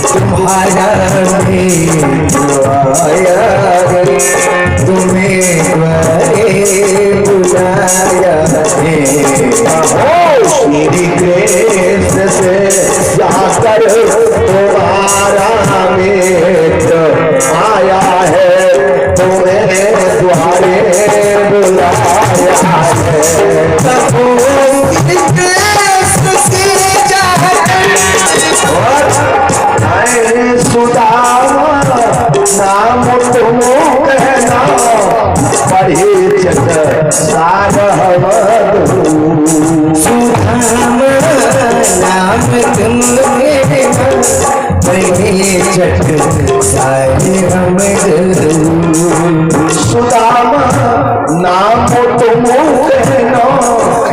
तुम्हारा भी आया है, तुम्हें बुलाया है। श्री कृष्ण से जाकर तुम्हारा मित्र आया है, तुम्हें द्वारे बुलाया है। सुदामा नाम तुम कहना, परिचित सारहवद। सुदामा नाम तुम कहना, परिचित सारहवद। सुदामा नाम तुम कहना,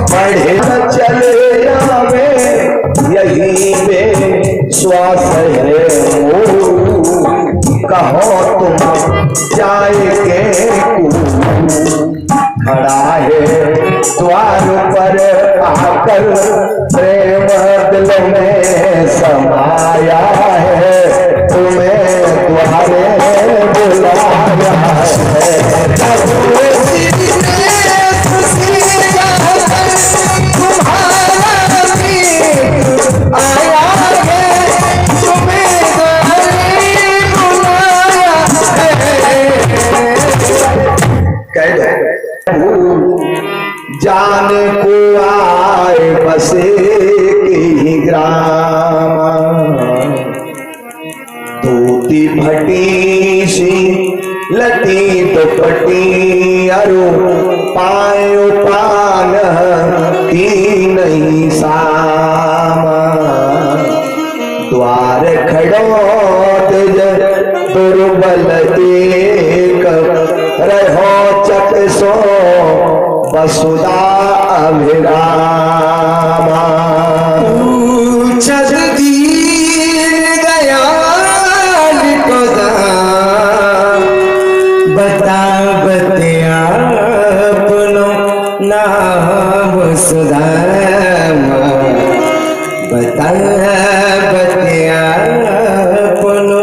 पढ़े चले जावे, यही पे श्वास है कहो तुम जाएंगे। खड़ा है द्वार पर आकर, प्रेम दिल में समाया है, तुम्हें द्वारे बुलाया है। जान को आए बसे की ग्राम, धोती फटी सी लटी दुपटी, अरु पायो पान की नहीं साम। द्वार खड़ो दुर्बल एक, रहो चक सो वसुधा अभिरामा। जगदीर दयाल को बता बतिया अपनो नाम सुदामा, बता बतिया अपनो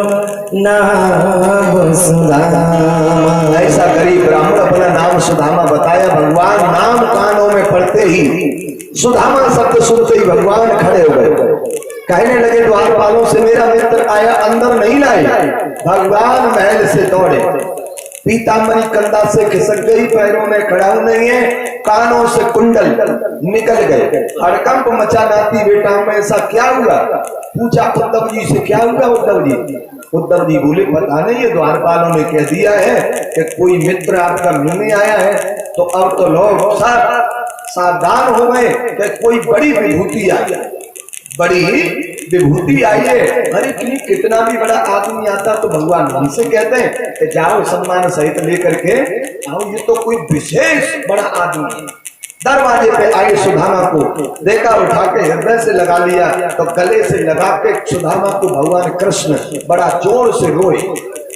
नाम सुदामा। ऐसा गरीब ब्राह्मण अपना नाम सुदामा बताया। भगवान नाम कानों में पड़ते ही, सुदामा शब्द सुनते ही भगवान खड़े हो गए। कहने लगे द्वारपालों से मेरा मित्र आया, अंदर नहीं लाए। भगवान महल से दौड़े, पीताम्बरी कंधा से खिसक गई, पैरों में खड़ाऊ नहीं है, कानों से कुंडल निकल गए। हड़कंप मचा नाती बेटा में ऐसा क्या हुआ? पूछा उद्धव जी से, क्या हुआ उद्धव जी? उद्धव जी बोले पता नहीं, ये द्वारपालों ने कह दिया है कि कोई मित्र आपका मिलने आया है। तो अब तो लोग सावधान हो गए कि कोई बड़ी विभूति आई, बड़ी विभूति आई है। अरे कितना भी बड़ा आदमी आता तो भगवान हमसे कहते हैं कि जाओ सम्मान सहित लेकर के आओ, ये तो कोई विशेष बड़ा आदमी है। दरवाजे पे आई, सुदामा को देखा, उठा के हृदय से लगा लिया, तो गले से लगा के सुदामा को भगवान कृष्ण बड़ा जोर से रोए।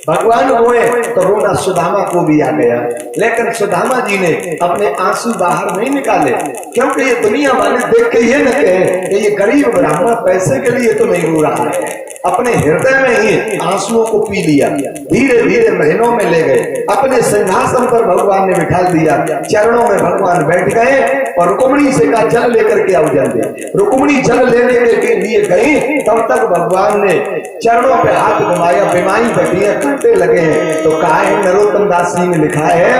भगवान रोए तो रोना सुदामा को भी आ गया, लेकिन सुदामा जी ने अपने आंसू बाहर नहीं निकाले, क्योंकि ये दुनिया वाले देख के ये न कहे कि ये गरीब ब्राह्मण पैसे के लिए तो नहीं रो रहा है। अपने हृदय में ही आंसुओं को पी लिया, धीरे धीरे महीनों में ले गए, अपने सिंहासन पर भगवान ने बिठा दिया। चरणों में भगवान बैठ गए और रुक्मिणी से का जल लेकर के आओ जल्दी। रुक्मिणी जल लेने के लिए गई, तब तक भगवान ने चरणों पे हाथ घुमाया, बीमारी बैठी है, कांटे लगे हैं। तो कहा है नरोत्तम दास जी ने लिखा है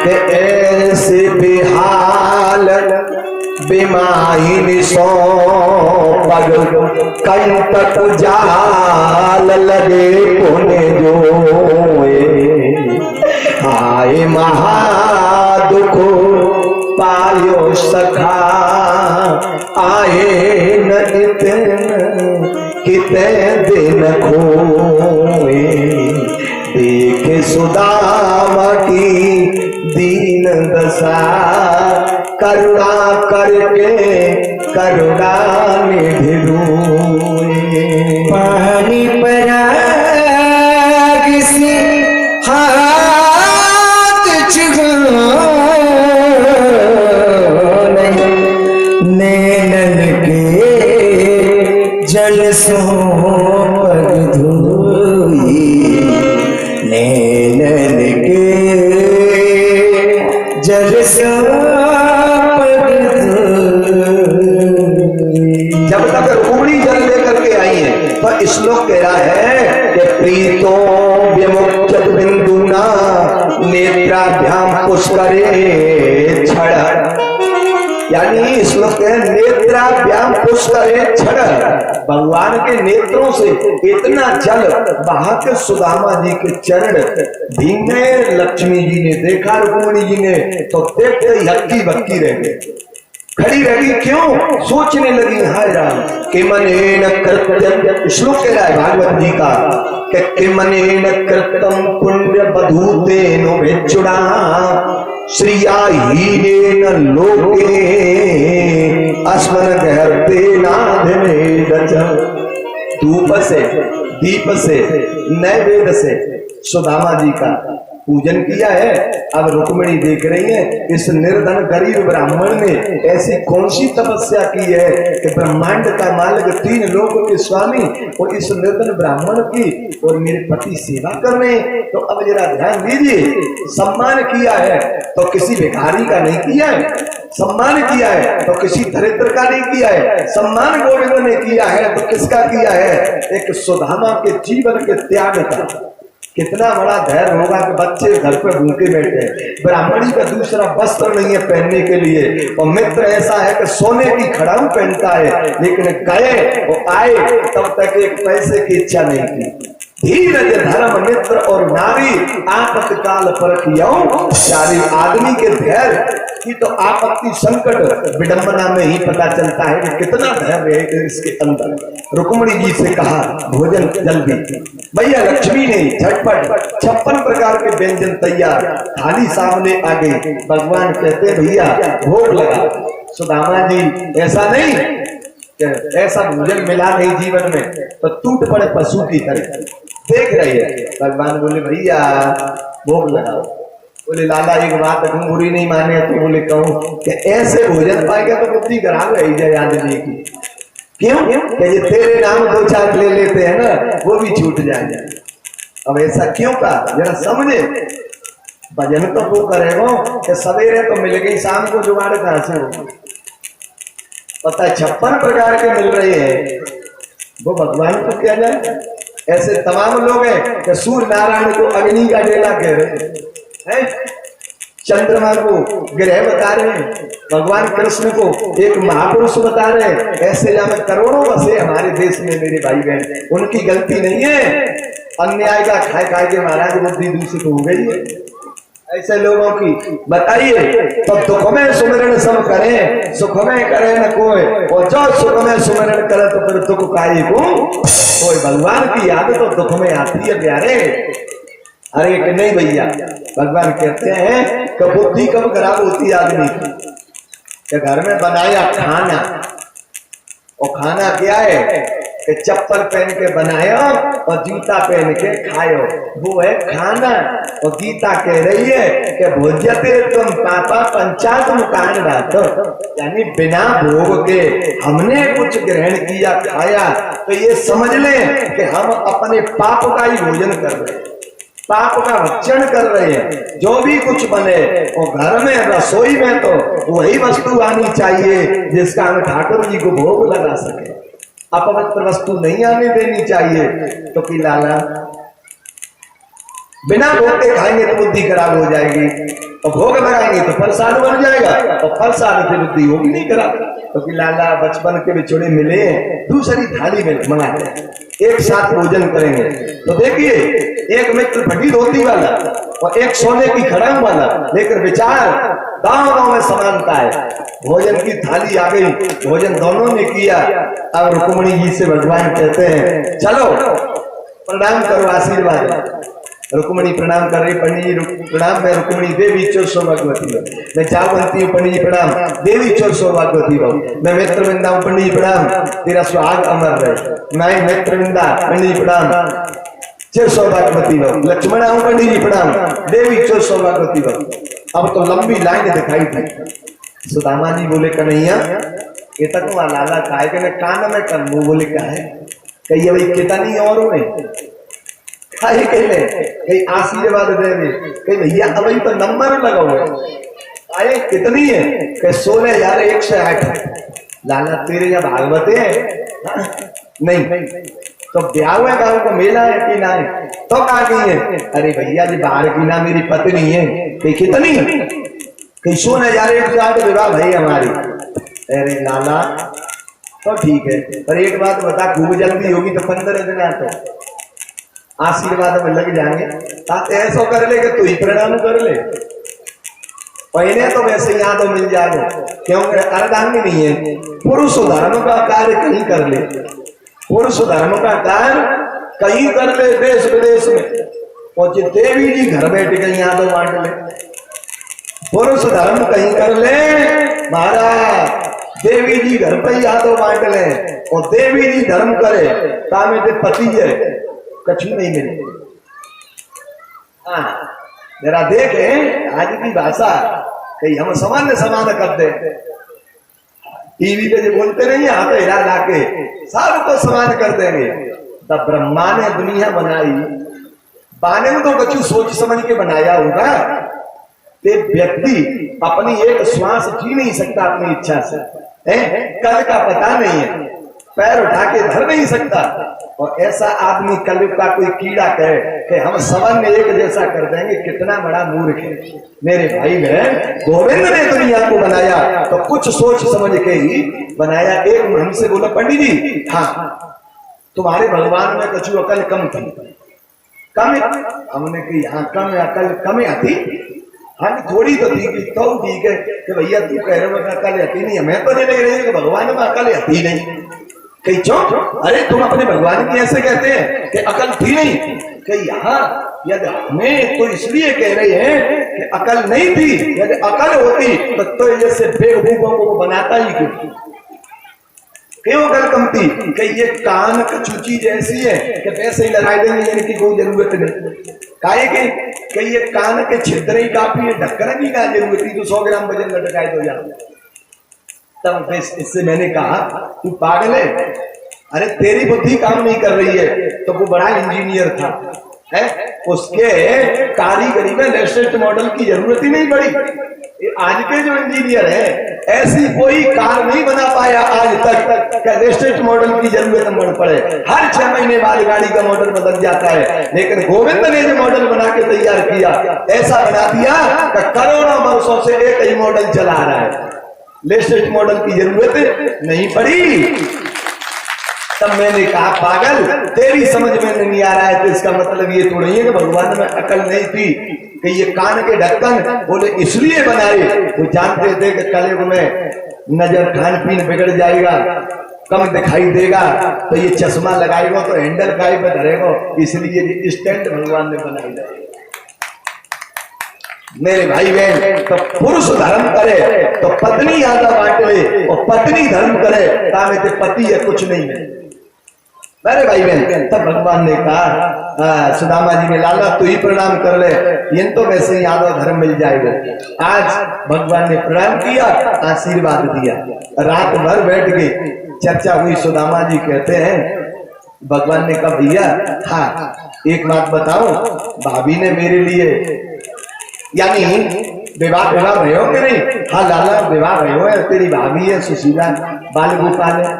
कि ऐसे बेहाल बीमारी सो पग कंटक जाल लगे पुने जो आए महादुख पायो सखा आए न इतन किते दिन खोए देखे सुदामा की दीन दशा करुणा करके करुणा निधि रोए पानी पराग से हाथ छुड़ाने नैनन के जल सो पग धोई नैनन के जल सो पग धोई। जब तक रुक्मिणी जल लेकर के आई है तो श्लोक कह रहा है कि प्रीतो विमुक्त बिंदुना नेत्राभ्याम पुष्करे क्षण, यानी श्लोक है नेत्राभ्याम पुष्करे क्षण, भगवान के नेत्रों से इतना जल बहा के सुदामा जी के चरण भीगे। लक्ष्मी जी ने देखा, रुक्मिणी जी ने तो देखते ही हक्की बक्की रह गई, खड़ी रह गई। क्यों? सोचने लगी, हाय राम कि मनेन कृत्यम, श्लोक कह रहा है भागवत जी का कि मनेन कृतम पुण्य बधूतेन भेचुड़ा श्रिया हीनेन लोके अस्मन गहते नाधने दच। धूप से, दीप से, नैवेद्य से सुदामा जी का पूजन किया है। अब रुक्मिणी देख रही है इस निर्धन गरीब ब्राह्मण ने ऐसी कौन सी तपस्या की है कि ब्रह्मांड का मालिक, तीन लोगों के स्वामी और इस निर्धन ब्राह्मण की और मेरे पति सेवा कर रहे हैं। तो अब जरा ध्यान दीजिए, सम्मान किया है तो किसी भिखारी का नहीं किया है, सम्मान किया है तो किसी दरिद्र का नहीं किया है, सम्मान गोविंद ने किया है तो किसका किया है? एक सुदामा के जीवन के त्याग का। कितना बड़ा धैर्य होगा कि बच्चे घर पर भूखे बैठे, ब्राह्मणी का दूसरा वस्त्र नहीं है पहनने के लिए, और मित्र ऐसा है कि सोने की खड़ाऊ पहनता है, लेकिन गए वो आए तब तक एक पैसे की इच्छा नहीं की। धीरज धर्म मित्र और नारी आपत्काल परखियो चारी। आदमी के धैर्य की तो आपत्ति संकट विडंबना में ही पता चलता है कि कितना धैर्य है इसके अंदर। रुक्मिणी जी से कहा भोजन जल्दी। भैया लक्ष्मी ने झटपट 56 प्रकार के व्यंजन तैयार, थाली सामने आ गई। भगवान कहते भैया भोग लगा। सुदामा जी ऐसा नहीं, ऐसा भोजन मिला नहीं जीवन में तो टूट पड़े पशु की तरह देख रही है। भगवान बोले भैया भोग लगाओ। बोले लाला एक बात तुम बुरी नहीं माने तो बोले कहूं कि ऐसे भोजन पाएगा तो बुद्धि खराब रही जाए आदमी की। क्यों? कि ये तेरे नाम 2-4 ले लेते हैं ना, वो भी छूट जाए। अब ऐसा क्यों कहा जरा समझे। भजन तो वो करेगा कि सवेरे तो मिल गई, शाम को जुगाड़ कहां से होगा? पता है 56 प्रकार के मिल रहे हैं, वो भगवान को क्या जाए। ऐसे तमाम लोग हैं कि सूर्य नारायण को अग्नि का डेला कह रहे हैं, चंद्रमा को ग्रह बता रहे हैं, भगवान कृष्ण को एक महापुरुष बता रहे हैं। ऐसे जहां करोड़ों बसे हमारे देश में मेरे भाई बहन, उनकी गलती नहीं है। अन्याय का खाए खाए के महाराज बुद्धि दूषित हो गई है ऐसे लोगों की। बताइए तो दुख में सुमिरन सब करें, सुख में करे न कोई, और जो सुख में सुमिरन करे तो फिर दुख काहे को कोई। भगवान की याद तो दुख में आती है प्यारे। अरे कि नहीं भैया, भगवान कहते हैं कि बुद्धि कब खराब होती है आदमी की? घर में बनाया खाना, और खाना क्या है कि चप्पल पहन के बनायो और जूता पहन के खायो, वो है खाना। और गीता कह रही है कि भोज्यते तुम पापा पंचात मुकान बात, यानी बिना भोग के हमने कुछ ग्रहण किया खाया तो ये समझ लें कि हम अपने पाप का ही भोजन कर रहे हैं, पाप का भक्षण कर रहे हैं। जो भी कुछ बने और घर में रसोई में तो वही वस्तु आनी चाहिए जिसका हम ठाकुर जी को भोग लगा सके। अपवित्र वस्तु नहीं आने देनी चाहिए। तो कि लाला बिना भोग के खाएंगे तो बुद्धि खराब हो जाएगी, और भोग लगाएंगे तो प्रसाद बन जाएगा, और प्रसाद से बुद्धि होगी नहीं खराब। तो कि लाला बचपन के बिछोड़े मिले, दूसरी थाली में मंगाते एक साथ भोजन करेंगे। तो देखिए एक मित्र फटी धोती वाला और एक सोने की खड़ाऊ वाला, लेकर विचार गांव में समानता है। भोजन की थाली आ गई, भोजन दोनों ने किया। अब रुक्मिणी जी से भगवान कहते हैं चलो प्रणाम करो, आशीर्वाद। रुक्मिणी प्रणाम कर रही, पंडित जी प्रणाम। मैं रुक्मिणी देवी चोर सौभाग्यवती हूँ, मैं जागवंती हूँ पंडित जी प्रणाम। देवी चोर सौभाग्यवती हूँ, मैं मित्र वृंदा हूँ पंडित जी प्रणाम, तेरा सुहाग अमर रहे। मैं मित्र वृंदा पंडित जी प्रणाम, चोर सौभाग्यवती हूँ। लक्ष्मणा हूँ पंडित जी प्रणाम, देवी चोर सौभाग्यवती हूँ। अब तो लंबी लाइन दिखाई थी। सुदामा जी बोले कन्हैया ये तक वहाँ लाला खाए के कान में कम मुंह बोले क्या है कही भाई कितनी और हुए खाए कहले कहीं आशीर्वाद दे दे कहीं भैया अब तो नंबर लगा हुआ आए कितनी है कहीं 16,108 लाला तेरे या भागवते है हाँ? नहीं तो ब्याह हुआ गाँव को मेला है कि ना है तो कहा गई है अरे भैया जी बाहर की ना मेरी पत्नी है कहीं कितनी कहीं 16,108 विवाह भाई हमारी। अरे लाला तो ठीक है पर एक बात बता खूब जल्दी होगी तो 15 दिन तो आशीर्वाद में लग जाएंगे ताते ऐसा कर ले कि तू ही प्रणाम कर ले पहले तो वैसे यहाँ तो मिल जाएगा क्योंकि अर्धांगी नहीं है पुरुष धर्म का कार्य कहीं कर ले पुरुष धर्म का कार्य कहीं कर ले देश विदेश में और देवी जी घर बैठ गई यहाँ तो बांट ले पुरुष धर्म कहीं कर ले महाराज देवी जी घर पर ही यादव बांट ले और देवी जी धर्म करे तामे ते पति है कछु नहीं मिले। हाँ जरा देखे आज की भाषा कहीं हम समान कर दे टीवी पे जो बोलते नहीं यहाँ पे हिला लाके सबको समान कर देंगे तब ब्रह्मा ने दुनिया बनाई बाने में तो कछु सोच समझ के बनाया होगा ते व्यक्ति अपनी एक श्वास जी नहीं सकता अपनी इच्छा से कल का पता नहीं है पैर उठा के धर नहीं सकता और ऐसा आदमी कल का कोई कीड़ा कहे कि हम सवन एक जैसा कर देंगे कितना बड़ा मूर्ख है। मेरे भाई बहन गोविंद ने दुनिया को बनाया तो कुछ सोच समझ के ही बनाया। एक हमसे बोला पंडित जी हाँ तुम्हारे भगवान में कछु अकल कम थी कम हमने की हाँ कम अकल कम आती हाँ थोड़ी तो थी तो ठीक है कि भैया तू कह रहे हो अकल आती नहीं है मैं तो नहीं लग रही है कि भगवान में अकल आती नहीं कहीं चो अरे तुम अपने भगवान की ऐसे कहते हैं कि अकल थी नहीं कहीं यहाँ यदि हमें तो इसलिए कह रहे हैं कि अकल नहीं थी यदि अकल होती तो जैसे बेवकूफों को बनाता ही क्यों अकल कम थी कि ये कान कचूची जैसी है कि पैसे ही लगा देंगे यानी कि कोई जरूरत नहीं काहे के ये कान के छिद्र ही काफी है ढक्कन की क्या जरूरत थी तो 100 ग्राम वजन लटकाए तो जाए तब इससे मैंने कहा तू पागल है अरे तेरी बुद्धि काम नहीं कर रही है तो वो बड़ा इंजीनियर था है उसके कारीगरी में लेटेस्ट मॉडल की जरूरत ही नहीं पड़ी। आज के जो इंजीनियर है ऐसी कोई कार नहीं बना पाया आज तक लेटेस्ट मॉडल की जरूरत पड़े हर 6 महीने बाद गाड़ी का मॉडल बदल जाता है लेकिन गोविंद ने जो मॉडल बना के तैयार किया ऐसा बना दिया कि करोड़ों वर्षों से एक ही मॉडल चला रहा है लेटेस्ट मॉडल की जरूरत नहीं पड़ी। तब मैंने कहा पागल तेरी समझ में नहीं आ रहा है तो इसका मतलब ये तो नहीं है कि भगवान में अकल नहीं थी कि ये कान के ढक्कन बोले इसलिए बनाए तो जानते थे कि कलयुग में नजर खान पीन बिगड़ जाएगा कम दिखाई देगा तो ये चश्मा लगाएगा तो हैंडल गाय पे धरेगा इसलिए स्टैंड भगवान ने बनाई जाए। मेरे भाई बहन तो पुरुष धर्म करे तो पत्नी ज्यादा बांट ले और पत्नी धर्म करे तामे पति है कुछ नहीं है। मेरे भाई बहन तब भगवान ने कहा सुदामा जी ने लाला तू ही प्रणाम कर ले ये तो वैसे ही यादव धर्म मिल जाएगा। आज भगवान ने प्रणाम किया आशीर्वाद दिया रात भर बैठ के चर्चा हुई। सुदामा जी कहते हैं भगवान ने कहा भैया हाँ एक बात बताओ भाभी ने मेरे लिए यानी विवाह भयो कि नहीं हाँ लाला विवाह भयो है तेरी भाभी है सुशीला बाल गोपाल है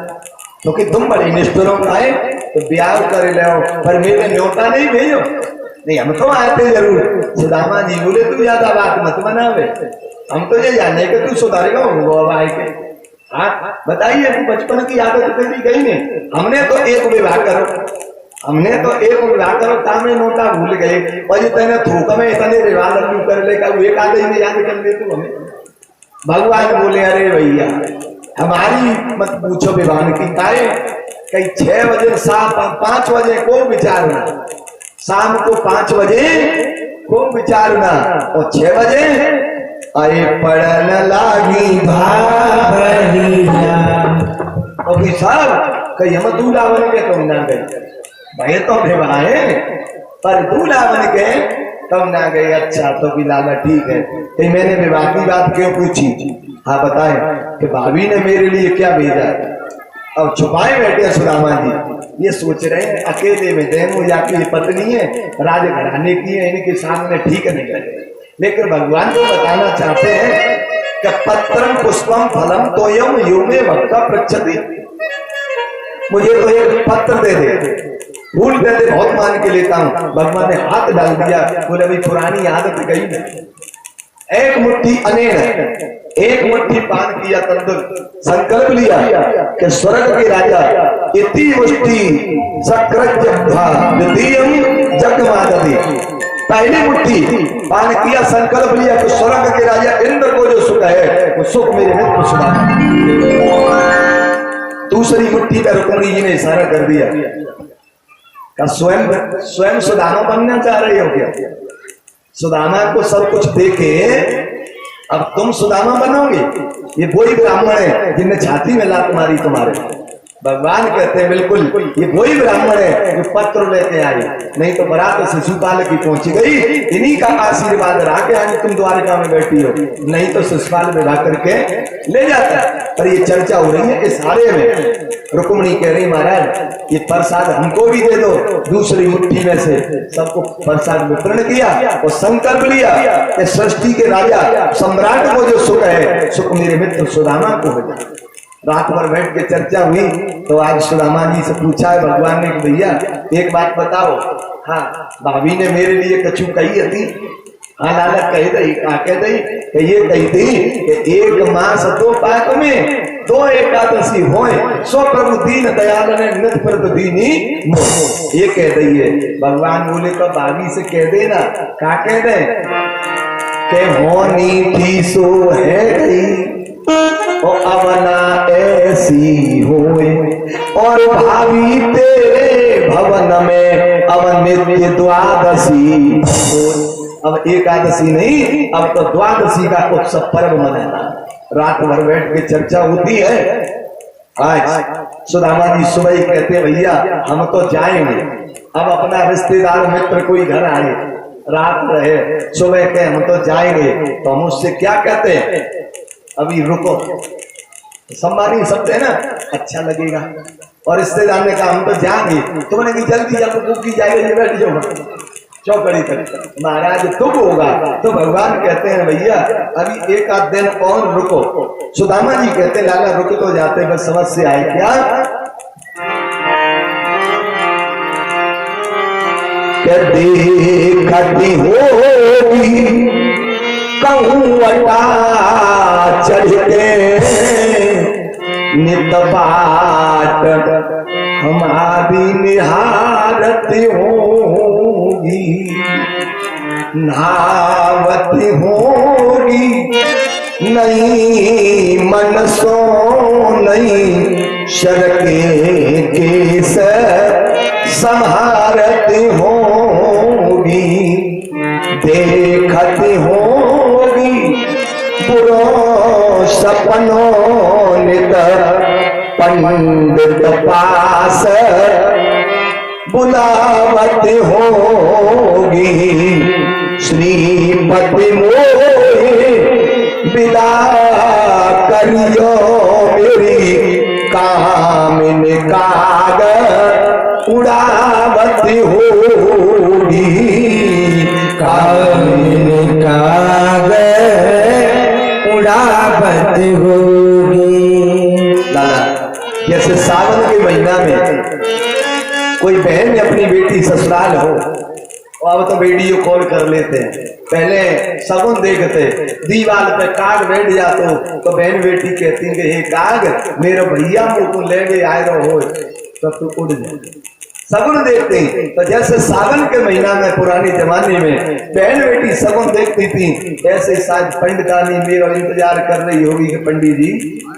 तो कि तुम बड़े निष्ठुरों आए तो ब्याह कर लो पर मेरे न्योता नहीं भेजो नहीं हम तो आए थे जरूर। सुदामा जी बोले तू ज्यादा बात मत बनावे हम तो ये जाने के तू सुधारेगा अब आए के हाँ बताइए तू बचपन की आदत तेरी गई नहीं हमने तो एक विवाह करो तामे नोटा भूल गए और ये तेने थूक में इतने रिवाज क्यों कर ले एक आदमी में याद कर ले तू हमें। भगवान बोले अरे भैया हमारी मत पूछो विवाह की काहे कहीं 6 बजे 5 बजे को विचारना शाम को 5 बजे को विचारना और 6 बजे अरे पढ़न लागी भाभरिया और साहब कहीं हम दूल्हा बन के तुम ना गए भाई तो भाई पर दूल्हा बन के तब ना गए। अच्छा तो भी लाला ठीक है कहीं मैंने विवाह की बात क्यों पूछी हाँ बताएं कि भाभी ने मेरे लिए क्या भेजा है। अब छुपाए बैठे सुदामा जी, ये सोच रहे हैं अकेले में देनू या कि पत्नी है राज घराने की है, इनके सामने ठीक नहीं लगे। लेकिन भगवान को बताना चाहते हैं कि पत्रम पुष्पम फलम तोयम योमे भक्ता पृच्छति, मुझे तो एक पत्र दे दे, फूल दे दे, बहुत मान के लेता हूं। भगवान ने हाथ डाल दिया, बोले अभी पुरानी आदत गई नहीं। एक मुट्ठी अनेर, एक मुट्ठी पान किया, तंदुर संकल्प लिया कि स्वर्ग के राजा इति मुष्टि सकृत्यब्धा द्वितीयं जगमादति, पहली मुट्ठी पान किया, संकल्प लिया कि स्वर्ग के राजा इंद्र को जो सुख है वो सुख मेरे मित्र सुदामा। दूसरी मुट्ठी पर रुक्मिणी जी ने इशारा कर दिया का स्वयं सुदामा बनना चाह रही हो क्या? सुदामा को सब कुछ देके अब तुम सुदामा बनोगे? ये वही ब्राह्मण है जिनने छाती में लात मारी तुम्हारे। भगवान कहते हैं बिल्कुल ये वही ब्राह्मण है जो पत्र लेके आए, नहीं तो बारात शिशुपाल की पहुंची गई, इन्हीं का आशीर्वाद रहा के आज तुम द्वारका में बैठी हो, नहीं तो शिशुपाल बिठा करके ले जाता। पर ये चर्चा हो रही है कि सारे में रुक्मिणी कह रही महाराज ये प्रसाद हमको भी दे दो। दूसरी मुट्ठी में से सबको प्रसाद वितरण किया और संकल्प लिया कि सृष्टि के राजा सम्राट को जो सुख है सुख मेरे मित्र सुदामा को हो जाए। रात भर बैठ के चर्चा हुई तो आज सुदामा जी से पूछा है भगवान ने कि भैया एक बात बताओ, हाँ भाभी ने मेरे लिए कछु कही थी? हाँ लाला कह दई, कह दई कि ये कही थी कि एक मास 2 पाक में 2 एकादशी होए, सो प्रभु दीन दयाल ने नित प्रतिदीनी मोह, ये कह दई है। भगवान बोले तो भाभी से कह देना, क्या कह दे के होनी थी सो है गई और अवना ऐसी होए, और भाभी तेरे भवन में अब नित्य द्वादशी। अब एकादशी नहीं, अब तो द्वादशी का उत्सव पर्व मनाना। रात भर बैठ के चर्चा होती है। आज सुदामा जी सुबह ही कहते हैं भैया हम तो जाएंगे। अब अपना रिश्तेदार मित्र कोई घर आए, रात रहे, सुबह के हम तो जाएंगे, तो हम उससे क्या कहते हैं अभी रुको, सम्मानी शब्द है ना, अच्छा लगेगा। और रिश्तेदार ने कहा हम तो जाएंगे, तो मैंने कहा जल्दी जब बुक की जाएगी ये बैठ जाओ चौकड़ी तक, महाराज दुख होगा। तो भगवान कहते हैं भैया अभी 1 आध दिन और रुको। सुदामा जी कहते हैं लाला रुक तो जाते, बस समस्या है क्या? देखती होगी कहूँ अटा चढ़ के नित बाट हमारी निहारती होगी, नहावती होगी नहीं मन सो नहीं शरके केस संहारती होगी, देखती होगी बुरो सपनों नित पंडित पास बुलावती होगी, श्रीपति मोहे विदा करियो मेरी कामिनी काग उड़ावती होगी, कामिनी काग उड़ावती होगी। जैसे सावन के महीना में कोई बहन ने अपनी बेटी ससुराल हो, और अब तो वीडियो कॉल कर लेते हैं, पहले सगुन देखते, दीवार पे काग बैठ जातो तो बहन बेटी कहती कि हे काग मेरे भैया को ले गए आए रहो तो तू उड़ जाए। सगुन देखते हैं तो जैसे सावन के महीना में पुराने जमाने में बहन बेटी सगुन देखती थी, ऐसे शायद पंडितानी मेरा इंतजार कर रही होगी कि पंडित जी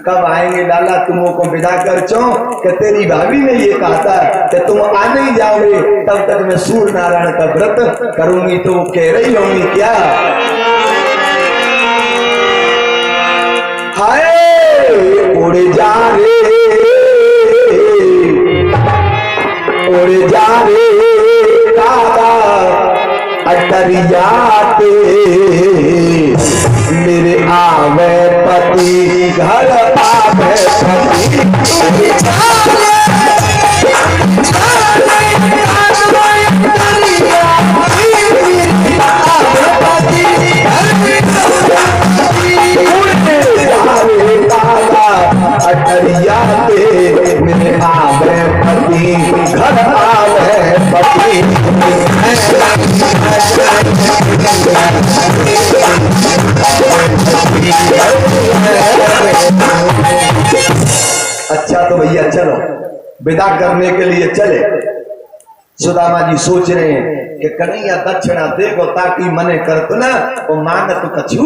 कब आएंगे लाला तुमों को विदा कर चो, कि तेरी भाभी ने ये कहा था कि तुम आ नहीं जाओगे तब तक मैं सूर्य नारायण का व्रत करूंगी। तो वो कह रही होंगी क्या, हाय उड़ जा रे उड़ जा रे कागा अटरिया पे मेरे आवे पति पति घर आवे पति अटरिया पे मेरे आवे पति घर आवे पति। अच्छा तो भैया चलो विदा करने के लिए चले। सुदामा जी सोच रहे हैं कि कन्हैया दक्षिणा देखो ताकि मने कर तो ना वो मांगत कछु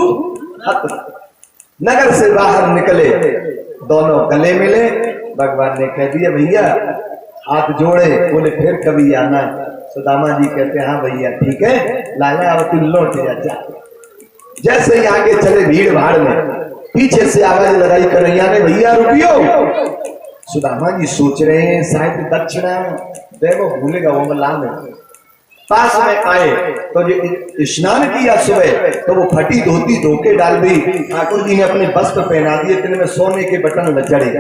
हत। नगर से बाहर निकले, दोनों गले मिले। भगवान ने कह दिया भैया हाथ जोड़े, बोले फिर कभी आना। सुदामा जी कहते हाँ भैया ठीक है, लाला अब तुम लौट जा। जैसे ही आगे चले भीड़ भाड़ में पीछे से आवाज लड़ाई कन्हैया ने भैया रुकियो। सुदामा जी सोच रहे हैं शायद दक्षिणा देखो भूलेगा वो मल्ला में। पास में आए तो जो स्नान किया सुबह तो वो फटी धोती धोके डाल दी। ठाकुर जी ने अपने वस्त्र पहना दिए, इतने में सोने के बटन लचड़े।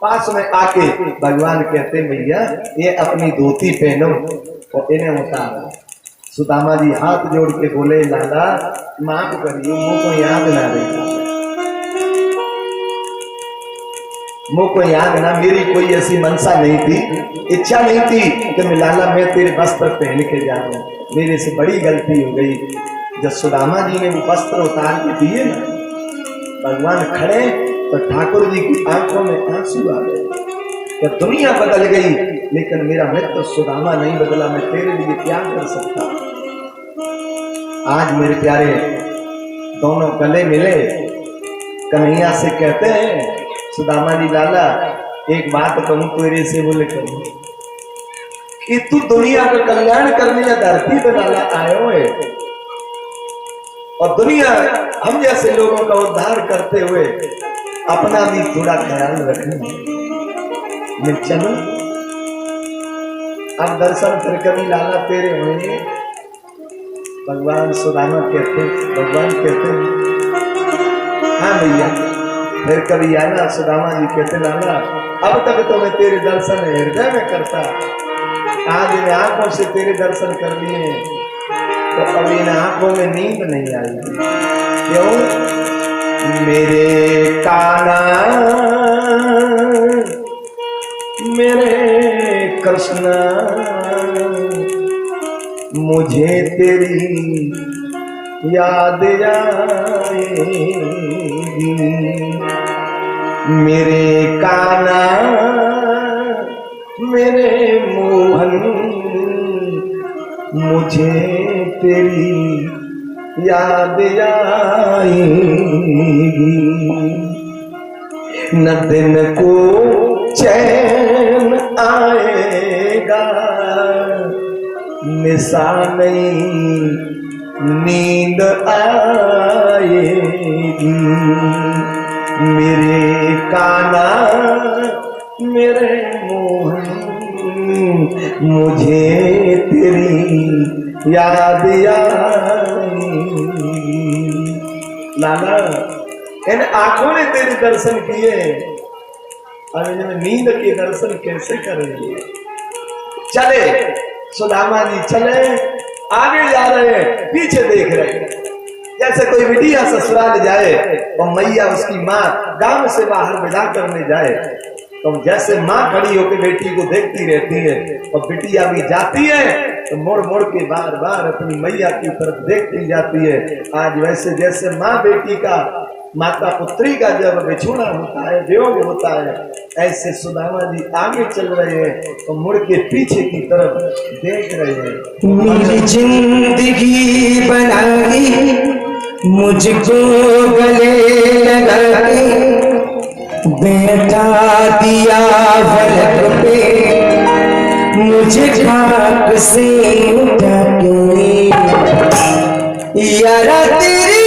पास में आके भगवान कहते भैया ये अपनी धोती पहनो और इन्हें उतारो। सुदामा जी हाथ जोड़ के बोले लाला माफ करिए, मुझको याद ना रही, मुझको याद ना, मेरी कोई ऐसी मनसा नहीं थी, इच्छा नहीं थी कि मैं लाला मैं तेरे वस्त्र पहन के जाऊं, मेरे से बड़ी गलती हो गई। जब सुदामा जी ने वो वस्त्र उतार के दिए ना, भगवान खड़े तो ठाकुर जी की आंखों में आंसू आ गए। तो दुनिया बदल गई लेकिन मेरा मित्र सुदामा नहीं बदला, मैं तेरे लिए क्या कर सकता। आज मेरे प्यारे दोनों गले मिले, कन्हैया से कहते हैं सुदामा जी लाला एक बात कहूं तेरे से। बोले कहूं कि तू दुनिया का कल्याण करने या धरती पे लाला आयो है और दुनिया हम जैसे लोगों का उद्धार करते हुए अपना भी थोड़ा ख्याल रखना। मैं चलूं अब दर्शन फिर कभी लाला तेरे होंगे। भगवान सुदामा कहते, भगवान कहते हाँ भैया फिर कभी आना। सुदामा जी कहते लाला अब तक तो मैं तेरे दर्शन हृदय में करता, आज इन आंखों से तेरे दर्शन कर लिए तो अब इन आंखों में नींद नहीं आई। क्यों? मेरे काना मेरे कृष्ण मुझे तेरी याद आएगी। मेरे काना मेरे मोहन मुझे तेरी याद आएगी। न दिन को चैन आएगा निशा नहीं नींद आएगी। मेरे काना मेरे मोहन मुझे तेरी याद आएगी। लाला इन आंखों ने तेरे दर्शन किए, अब इनमें नींद के दर्शन कैसे करेंगे। चले सुदामा जी चले, आगे जा रहे हैं पीछे देख रहे हैं। जैसे कोई बिटिया ससुराल जाए और मैया उसकी माँ गांव से बाहर विदा करने जाए तो जैसे माँ खड़ी होकर बेटी को देखती रहती है और बिटिया भी जाती है तो मुड़ मुड़ के बार बार अपनी मैया की तरफ देखती जाती है। आज वैसे जैसे माँ बेटी का माता पुत्री का जब बिछोना होता है, वियोग होता है, ऐसे सुदामा जी आगे चल रहे हैं तो मुड़ के पीछे की तरफ देख रहे हैं। मेरी जिंदगी बनाई मुझको गले लगा के बैठा दिया फलक पे मुझे खाक से उठा के। यारा तेरी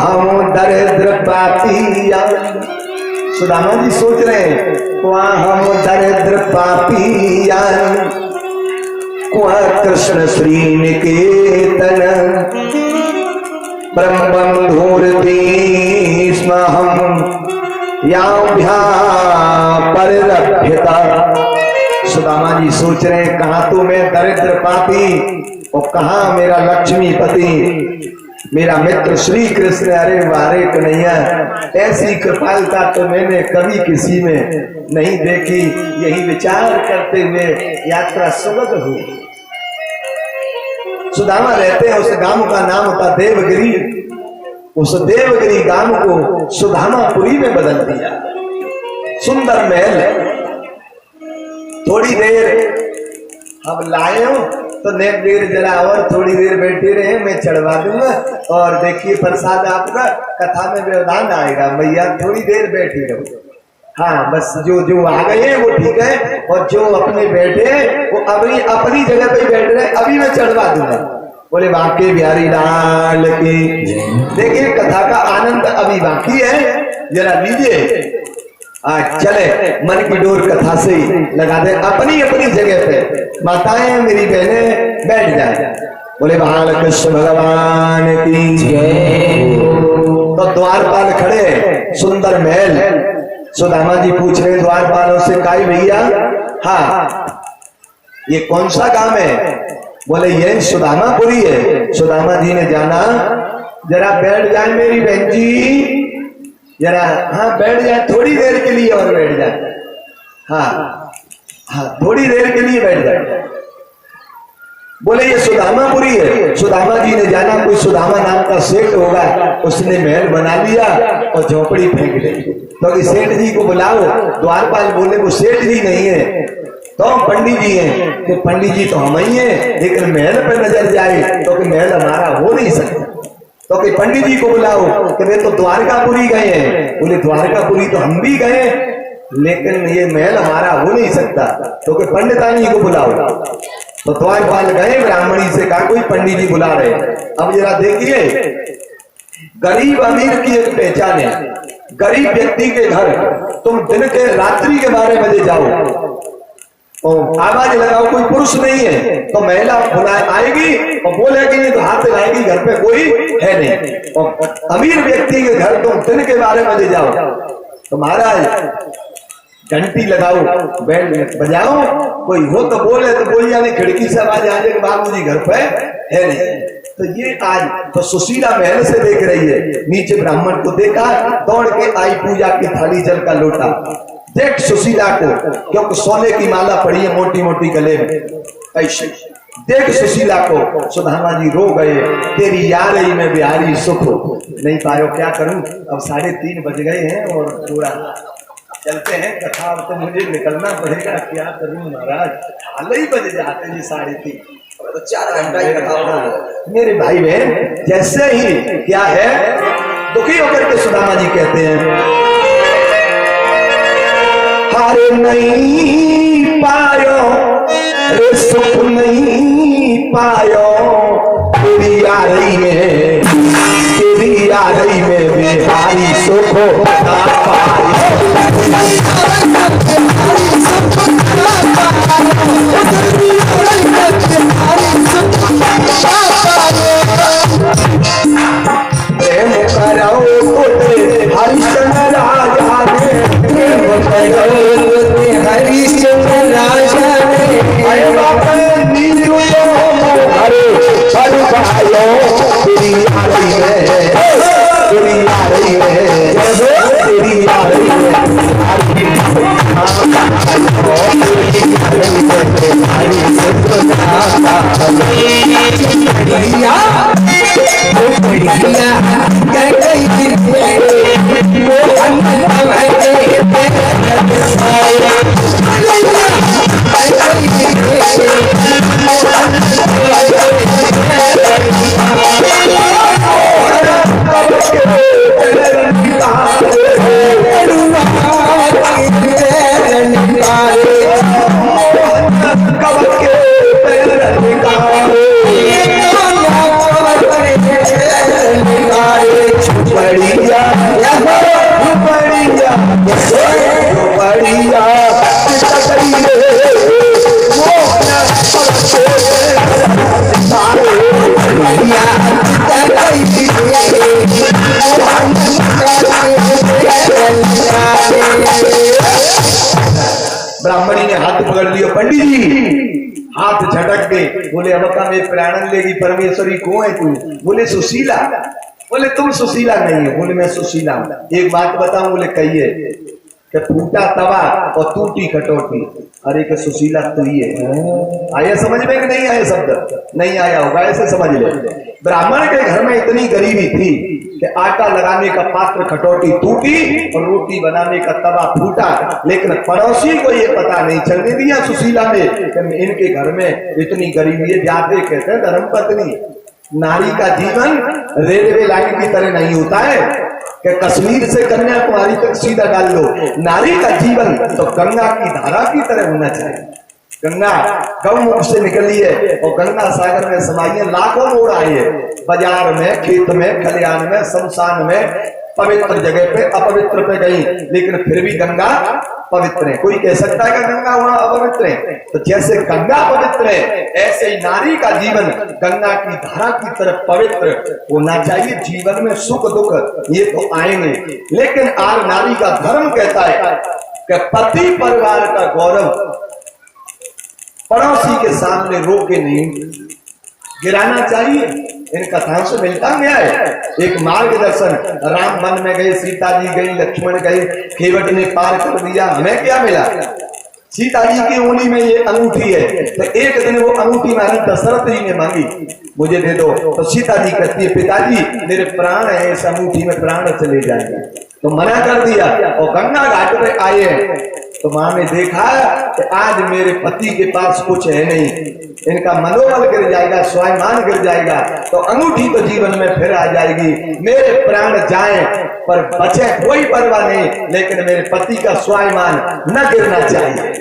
हम दरिद्र पापिया। सुदामा जी सोच रहे हैं वहाँ हम दरिद्र पापिया, कुआं कृष्ण श्री निकेतन ब्रह्म बंधुर्ति स्म हम याभ्या परिलभ्यता। सुदामा जी सोच रहे हैं कहाँ तो मैं दरिद्र पापी और कहाँ मेरा लक्ष्मीपति मेरा मित्र श्री कृष्ण। अरे वारे कन्हैया, ऐसी कृपालता तो मैंने कभी किसी में नहीं देखी। यही विचार करते हुए यात्रा सुगम हुई। सुदामा रहते हैं, उस गांव का नाम था देवगिरी। उस देवगिरी गांव को सुदामापुरी में बदल दिया। सुंदर महल। थोड़ी देर अब लाए हो तो नेक देर जरा और थोड़ी देर बैठे रहे, मैं चढ़वा दूंगा। और देखिए प्रसाद आपका, कथा में व्यवधान आएगा। मैया थोड़ी देर बैठी रहो। हाँ बस जो आ गए हैं वो ठीक है, और जो अपने बैठे वो अपनी जगह पे बैठ रहे, अभी मैं चढ़वा दूंगा। बोले बाकी बिहारी लाल की। देखिए कथा का आनंद अभी बाकी है, जरा लीजिए। आज चले मन की डोर कथा से लगा दे अपनी अपनी जगह पे। माताएं मेरी बहनें बैठ जाए। बोले बालकृष्ण भगवान की जय। तो द्वारपाल खड़े, सुंदर महल। सुदामा जी पूछ रहे द्वारपालों से, काई भैया हाँ ये कौन सा काम है? बोले ये सुदामापुरी है। सुदामा जी ने जाना, जरा बैठ जाए मेरी बहन जी, जरा हाँ बैठ जाए, थोड़ी देर के लिए और बैठ जाए। हाँ थोड़ी देर के लिए बैठ जाए। बोले ये सुदामापुरी है। सुदामा जी ने जाना कोई सुदामा नाम का सेठ होगा, उसने महल बना लिया और झोपड़ी फेंक ली। तो कि सेठ जी को बुलाओ। द्वारपाल बोले वो सेठ जी नहीं है तो पंडित जी हैं। कि पंडित जी तो हम ही हैं, लेकिन महल पे नजर जाए तो कि महल हमारा हो नहीं सकता। तो कि पंडित जी को बुलाओ। कि वे तो द्वारकापुरी गए हैं। बोले द्वारकापुरी तो हम भी गए, लेकिन ये महल हमारा हो नहीं सकता। तो कि पंडितानी को बुलाओ। तो द्वारपाल गए, ब्राह्मणी से कहा कोई पंडित जी बुला रहे। अब जरा देखिए, गरीब अमीर की एक पहचान है। गरीब व्यक्ति के घर तुम दिन के रात्रि के 12 बजे जाओ और आवाज लगाओ, कोई पुरुष नहीं है तो महिला बुलाए आएगी और बोलेगी नहीं तो हाथ लगाएगी, घर पे कोई है नहीं। और अमीर व्यक्ति के घर तुम दिन के 12 बजे जाओ तो महाराज घंटी लगाओ, बैंड बजाओ, कोई हो तो बोले तो बोल जाने, खिड़की से आवाज आ जाए बाबूजी घर पे है नहीं। तो ये आज तो सुशीला महल से देख रही है, नीचे ब्राह्मण को देखा, दौड़ के आई पूजा की थाली जल का लोटा। देख सुशीला को, क्योंकि सोने की माला पड़ी है मोटी मोटी गले में ऐसे। देख सुशीला को। सुदामा जी रो गए, तेरी यारी में बिहारी सुख नहीं पायो, क्या करूं। अब 3:30 बज गए हैं और थोड़ा चलते हैं कथा, तो मुझे निकलना पड़ेगा, क्या करूं महाराज। हाल ही बज जाते हैं 3:30, तो 4 घंटा ही कथा होगा। मेरे भाई बहन जैसे ही क्या है, दुखी होकर के सुदामा जी कहते हैं, हारे नहीं पायो रे सुख नहीं पायो, तेरी यारी में बिहारी सुख ना पायो। प्रेम करो हरिश्चंद्र राजा ने, प्रेम करो हरिश्चंद्र राजा ने, अरे बाबा नीलू हरे हर भाइयों तेरी यारी में, तेरी यारी में, तेरी यारी में बढ़िया बढ़िया बढ़िया ब्राह्मणी ने हाथ पकड़ लिया। पंडित जी हाथ झटक के बोले अब का में प्राणन लेगी परमेश्वरी को है तू? बोले सुशीला। बोले तुम सुशीला नहीं हो। बोले मैं सुशीला हूं। एक बात बताऊं? बोले कहिए कि फूटा तवा और टूटी कटोती। अरे के सुशीला तू ही है। आया समझ में कि नहीं आया? शब्द नहीं आया होगा, ऐसे समझ ले। ब्राह्मण के घर में इतनी गरीबी थी कि आटा लगाने का पात्र खटोटी टूटी और रोटी बनाने का तवा फूटा, लेकिन पड़ोसी को ये पता नहीं चलने दिया सुशीला ने कि इनके घर में इतनी गरीबी है। जाते कहते हैं धर्मपत्नी, नारी का जीवन रेलवे लाइन की तरह नहीं होता है कि कश्मीर से कन्याकुमारी तक सीधा डाल लो। नारी का जीवन तो गंगा की धारा की तरह होना चाहिए। गंगा गौमुख से निकली है और गंगा सागर में समाई है। लाखों मोड़ आए हैं, बाजार में, खेत में, खलियान में, शमशान में, पवित्र जगह पे, अपवित्र पे गई, लेकिन फिर भी गंगा पवित्र है। कोई कह सकता है कि गंगा वहां अपवित्र है? तो जैसे गंगा पवित्र है, ऐसे ही नारी का जीवन गंगा की धारा की तरफ पवित्र होना चाहिए। जीवन में सुख दुख ये तो आएंगे, लेकिन आज नारी का धर्म कहता है कि पति परिवार का गौरव पड़ोसी के सामने रोके नहीं गिराना चाहिए। इन कथाओं से मिलता गया है एक मार्गदर्शन। राम वन में गए, सीता जी गई, लक्ष्मण गए, केवट ने पार कर दिया। हमें क्या मिला? सीता जी की उंगली में ये अंगूठी है। तो एक दिन वो अंगूठी मारी दशरथ जी ने मांगी, मुझे दे दो। तो सीता जी कहती है पिताजी मेरे प्राण है, इस अंगूठी में प्राण चले जाएंगे। तो मना कर दिया और गंगा घाट पे आए हैं। तो मां ने देखा कि आज मेरे पति के पास कुछ है नहीं, इनका मनोबल गिर जाएगा, स्वाभिमान गिर जाएगा, तो अंगूठी तो जीवन में फिर आ जाएगी। मेरे प्राण जाएं पर बचे कोई परवाह नहीं, लेकिन मेरे पति का स्वाभिमान न गिरना चाहिए।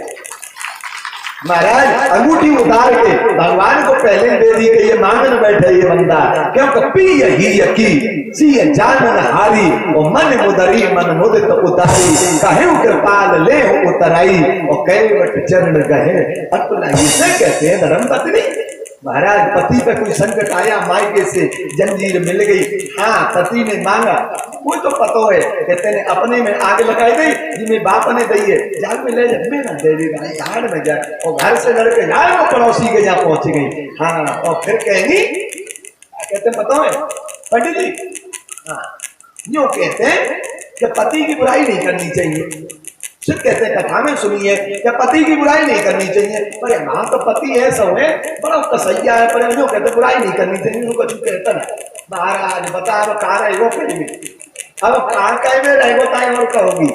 महाराज अंगूठी उतार के भगवान को पहले दे दी कि ये मांगन बैठे ये बंदा, क्योंकि पी यही यकी सी जानन हारी और मन मुदरी मन मुदित उतारी कहे कृपाल ले हो उतराई और कैवट चरण गहे अपना। इसे कहते हैं धर्मपत्नी। महाराज पति पे कोई संकट आया, मायके से जंजीर मिल गई, हाँ पति ने मांगा, कोई तो पतो है कहते ने अपने में आग लगाई गई जिसमें बाप ने दी है, जाग में ले जा मेरा दे देगा यार में जा, और घर से लड़के यार वो पड़ोसी के जहाँ पहुंच गई। हाँ और फिर कहेंगी कहते पता है पंडित जी, हाँ यूं कहते हैं कि पति की बुराई नहीं करनी चाहिए। सिर्फ कहते हैं कथा में सुनिए कि पति की बुराई नहीं करनी चाहिए, पर यहाँ तो पति है सब है बड़ा कसैया है, पर जो कहते बुराई नहीं करनी चाहिए उनको कुछ कहता ना। महाराज बता अब कहा रहेगो फिर भी, अब कहा कह में रहेगो ताई और कहोगी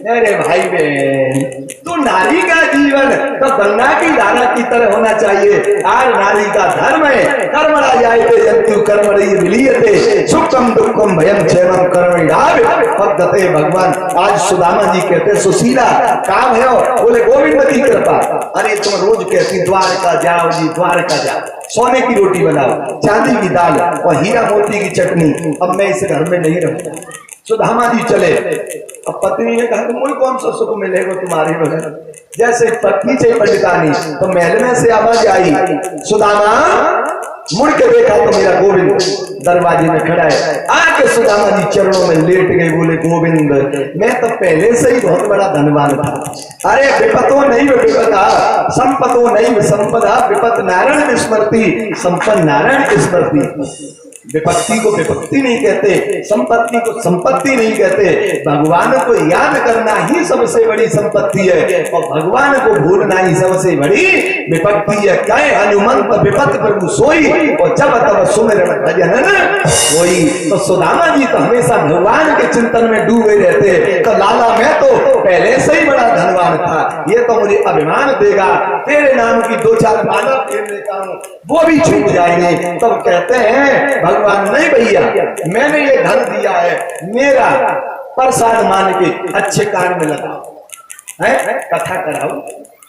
अरे भाई बहन तो नारी का जीवन तो गंगा की धारा की तरह होना चाहिए। आज नारी का धर्म है कर्मणा जायते जंतु कर्मणि विलीयते सुखम दुखम भयम क्षेमम कर्मणि पद्धते भगवान। आज सुदामा जी कहते सुशीला काम है, बोले गोविंद की कृपा। अरे तुम रोज कहती द्वारका जाओ जी द्वारका जाओ, सोने की रोटी बनाओ, चांदी की दाल और हीरा मोती की चटनी, अब मैं इस घर में नहीं रहूंगा। सुदामा जी चले, अब पत्नी ने कहा मुझे कौन सा सुख मिलेगा तुम्हारी बहन, जैसे पत्नी से पंडितानी तो महल में से आवाज आई, सुदामा मुड़ के देखा तो मेरा गोविंद दरवाजे में खड़ा है। आके सुदामा जी चरणों में लेट गए, बोले गोविंद मैं तो पहले से ही बहुत बड़ा धनवान था। अरे विपतो नहीं विपदा संपतो नहीं संपदा, विपत नारायण स्मृति संपन्न नारायण स्मृति। विपत्ति को विपत्ति नहीं कहते, संपत्ति को संपत्ति नहीं कहते। भगवान को याद करना ही सबसे बड़ी संपत्ति है और भगवान को भूलना ही सबसे बड़ी विपत्ति है। क्या हनुमंत विपत प्रभु सोई और जब तब सुमिरन भजन होई। तो सुदामा जी तो हमेशा भगवान के चिंतन में डूबे रहते। तो लाला मैं तो पहले से ही बड़ा धनवान था, ये तो मुझे अभिमान देगा, तेरे नाम की दो चार माला फेरने का वो भी छूट जाएंगे। तब कहते हैं भगवान नहीं भैया मैंने ये धन दिया है, मेरा प्रसाद मान के अच्छे कार्य में लगाओ, है कथा कराओ,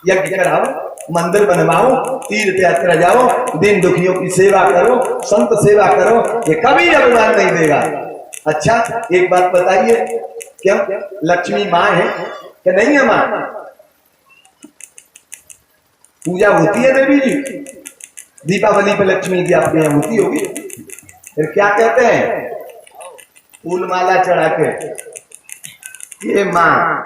यज्ञ कराओ, मंदिर बनवाओ, तीर्थ यात्रा जाओ, दिन दुखियों की सेवा करो, संत सेवा करो, ये कभी अभिमान नहीं देगा। अच्छा एक बात बताइए, क्यों लक्ष्मी माँ है कि नहीं है माँ? पूजा होती है देवी जी, दीपावली पे लक्ष्मी की आपके यहाँ होती होगी, फिर क्या कहते हैं? फूल माला चढ़ा के ये माँ